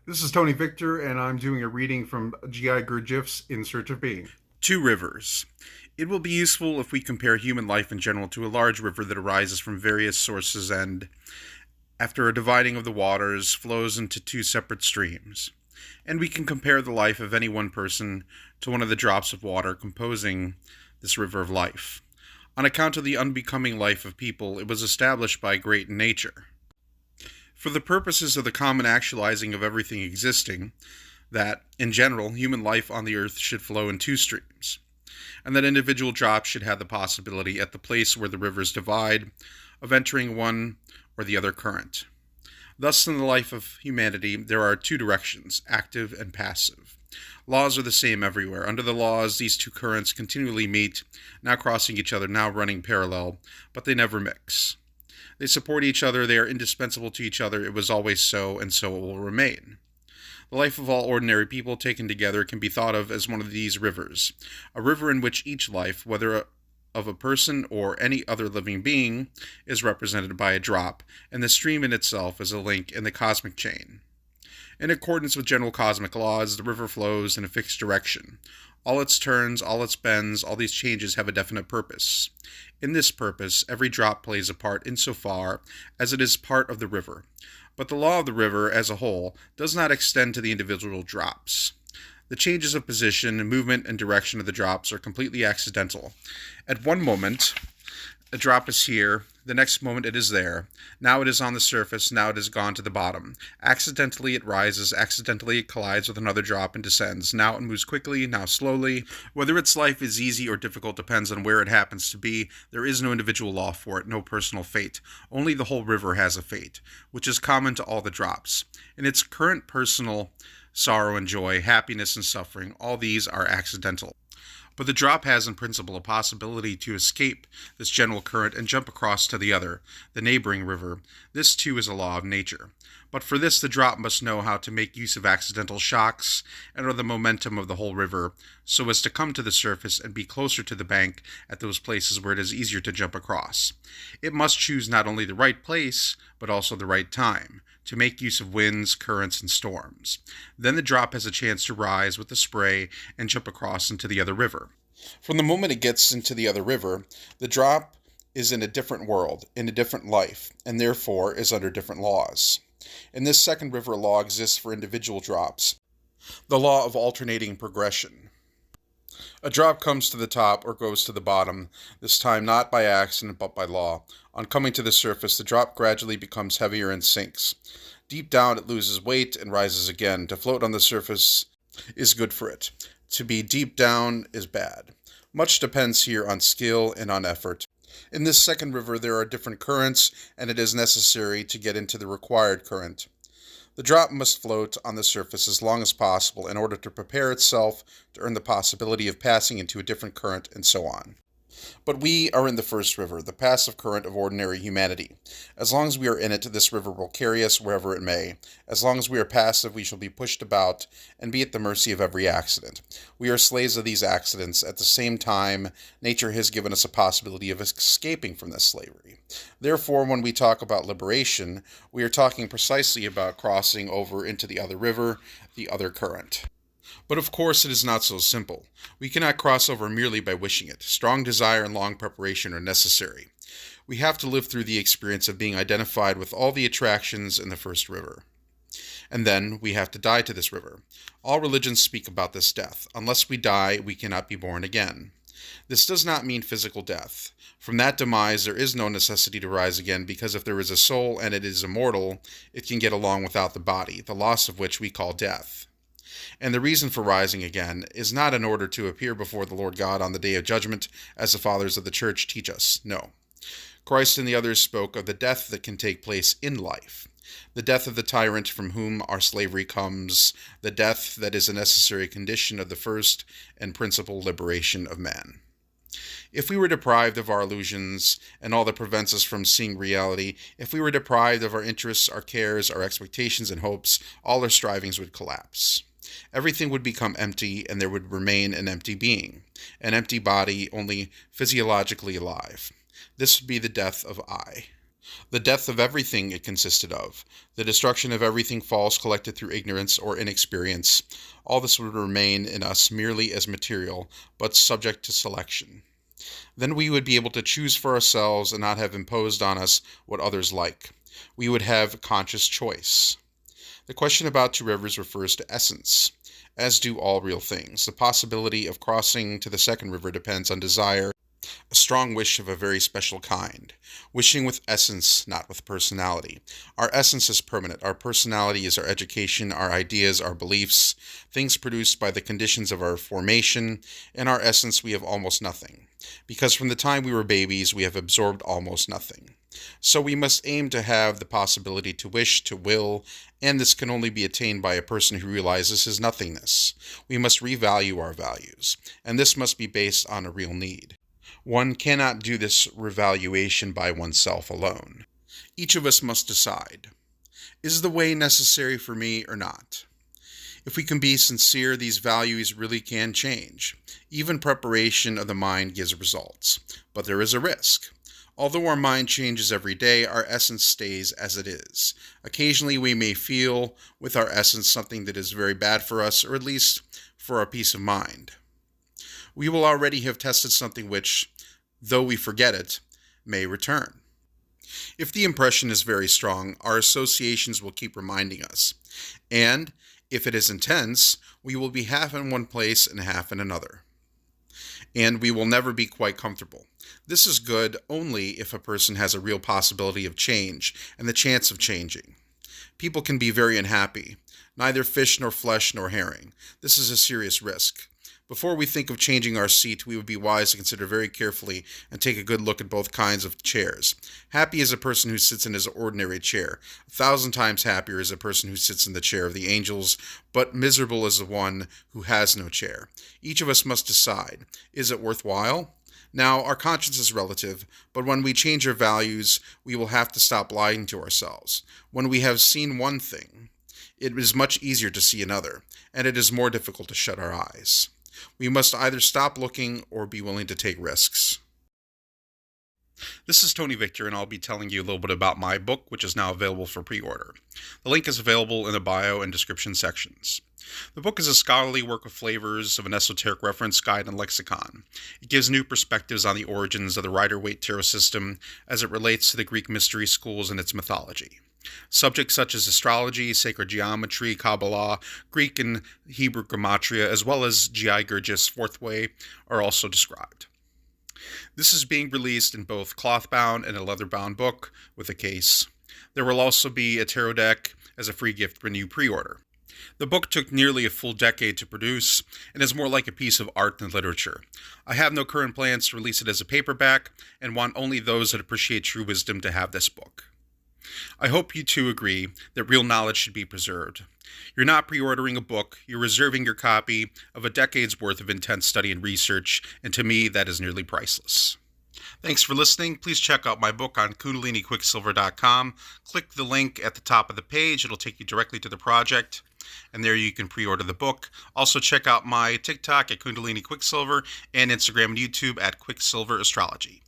This is Tony Victor, and I'm doing a reading from G.I. Gurdjieff's In Search of Being. Two rivers. It will be useful if we compare human life in general to a large river that arises from various sources and, after a dividing of the waters, flows into two separate streams. And we can compare the life of any one person to one of the drops of water composing this river of life. On account of the unbecoming life of people, it was established by great nature. For the purposes of the common actualizing of everything existing, that, in general, human life on the earth should flow in two streams, and that individual drops should have the possibility, at the place where the rivers divide, of entering one or the other current. Thus, in the life of humanity, there are two directions, active and passive. Laws are the same everywhere. Under the laws, these two currents continually meet, now crossing each other, now running parallel, but they never mix. They support each other, they are indispensable to each other, it was always so, and so it will remain. The life of all ordinary people taken together can be thought of as one of these rivers, a river in which each life, whether of a person or any other living being, is represented by a drop, and the stream in itself is a link in the cosmic chain. In accordance with general cosmic laws, the river flows in a fixed direction. All its turns, all its bends, all these changes have a definite purpose. In this purpose, every drop plays a part insofar as it is part of the river. But the law of the river as a whole does not extend to the individual drops. The changes of position, movement, and direction of the drops are completely accidental. At one moment, a drop is here, the next moment it is there. Now it is on the surface, now it has gone to the bottom. Accidentally it rises, accidentally it collides with another drop and descends. Now it moves quickly, now slowly. Whether its life is easy or difficult depends on where it happens to be. There is no individual law for it, no personal fate. Only the whole river has a fate, which is common to all the drops. In its current personal sorrow and joy, happiness and suffering, all these are accidental. But the drop has in principle a possibility to escape this general current and jump across to the other, the neighboring river. This too is a law of nature. But for this the drop must know how to make use of accidental shocks and of the momentum of the whole river, so as to come to the surface and be closer to the bank at those places where it is easier to jump across. It must choose not only the right place, but also the right time, to make use of winds, currents, and storms. Then the drop has a chance to rise with the spray and jump across into the other river. From the moment it gets into the other river, the drop is in a different world, in a different life, and therefore is under different laws. In this second river, a law exists for individual drops, the law of alternating progression. A drop comes to the top or goes to the bottom, this time not by accident but by law. On coming to the surface, the drop gradually becomes heavier and sinks. Deep down, it loses weight and rises again. To float on the surface is good for it. To be deep down is bad. Much depends here on skill and on effort. In this second river, there are different currents, and it is necessary to get into the required current. The drop must float on the surface as long as possible in order to prepare itself to earn the possibility of passing into a different current, and so on. But we are in the first river, the passive current of ordinary humanity. As long as we are in it, this river will carry us wherever it may. As long as we are passive, we shall be pushed about and be at the mercy of every accident. We are slaves of these accidents. At the same time, nature has given us a possibility of escaping from this slavery. Therefore, when we talk about liberation, we are talking precisely about crossing over into the other river, the other current. But of course it is not so simple. We cannot cross over merely by wishing it. Strong desire and long preparation are necessary. We have to live through the experience of being identified with all the attractions in the first river. And then we have to die to this river. All religions speak about this death. Unless we die, we cannot be born again. This does not mean physical death. From that demise there is no necessity to rise again, because if there is a soul and it is immortal, it can get along without the body, the loss of which we call death. And the reason for rising again is not in order to appear before the Lord God on the day of judgment, as the fathers of the church teach us. No. Christ and the others spoke of the death that can take place in life, the death of the tyrant from whom our slavery comes, the death that is a necessary condition of the first and principal liberation of man. If we were deprived of our illusions and all that prevents us from seeing reality, if we were deprived of our interests, our cares, our expectations and hopes, all our strivings would collapse. Everything would become empty, and there would remain an empty being, an empty body only physiologically alive. This would be the death of I. The death of everything it consisted of, the destruction of everything false collected through ignorance or inexperience, all this would remain in us merely as material, but subject to selection. Then we would be able to choose for ourselves and not have imposed on us what others like. We would have conscious choice. The question about two rivers refers to essence, as do all real things. The possibility of crossing to the second river depends on desire, a strong wish of a very special kind, wishing with essence, not with personality. Our essence is permanent. Our personality is our education, our ideas, our beliefs, things produced by the conditions of our formation. In our essence, we have almost nothing, because from the time we were babies, we have absorbed almost nothing. So we must aim to have the possibility to wish, to will, and this can only be attained by a person who realizes his nothingness. We must revalue our values, and this must be based on a real need. One cannot do this revaluation by oneself alone. Each of us must decide, is the way necessary for me or not? If we can be sincere, these values really can change. Even preparation of the mind gives results, but there is a risk. Although our mind changes every day, our essence stays as it is. Occasionally we may feel with our essence something that is very bad for us, or at least for our peace of mind. We will already have tested something which, though we forget it, may return. If the impression is very strong, our associations will keep reminding us. And if it is intense, we will be half in one place and half in another. And we will never be quite comfortable. This is good only if a person has a real possibility of change and the chance of changing. People can be very unhappy, neither fish nor flesh nor herring. This is a serious risk. Before we think of changing our seat, we would be wise to consider very carefully and take a good look at both kinds of chairs. Happy is a person who sits in his ordinary chair. 1,000 times happier is a person who sits in the chair of the angels, but miserable is the one who has no chair. Each of us must decide, is it worthwhile? Now, our conscience is relative, but when we change our values, we will have to stop lying to ourselves. When we have seen one thing, it is much easier to see another, and it is more difficult to shut our eyes. We must either stop looking or be willing to take risks. This is Tony Victor, and I'll be telling you a little bit about my book, which is now available for pre-order. The link is available in the bio and description sections. The book is a scholarly work of flavors of an esoteric reference guide and lexicon. It gives new perspectives on the origins of the Rider-Waite tarot system as it relates to the Greek mystery schools and its mythology. Subjects such as astrology, sacred geometry, Kabbalah, Greek and Hebrew gematria, as well as G.I. Gurdjieff's fourth way, are also described. This is being released in both cloth-bound and a leather-bound book with a case. There will also be a tarot deck as a free gift when you pre-order. The book took nearly a full decade to produce and is more like a piece of art than literature. I have no current plans to release it as a paperback and want only those that appreciate true wisdom to have this book. I hope you too agree that real knowledge should be preserved. You're not pre-ordering a book, you're reserving your copy of a decade's worth of intense study and research, and to me that is nearly priceless. Thanks for listening. Please check out my book on KundaliniQuicksilver.com. Click the link at the top of the page. It'll take you directly to the project, and there you can pre-order the book. Also check out my TikTok at Kundalini Quicksilver and Instagram and YouTube at Quicksilver Astrology.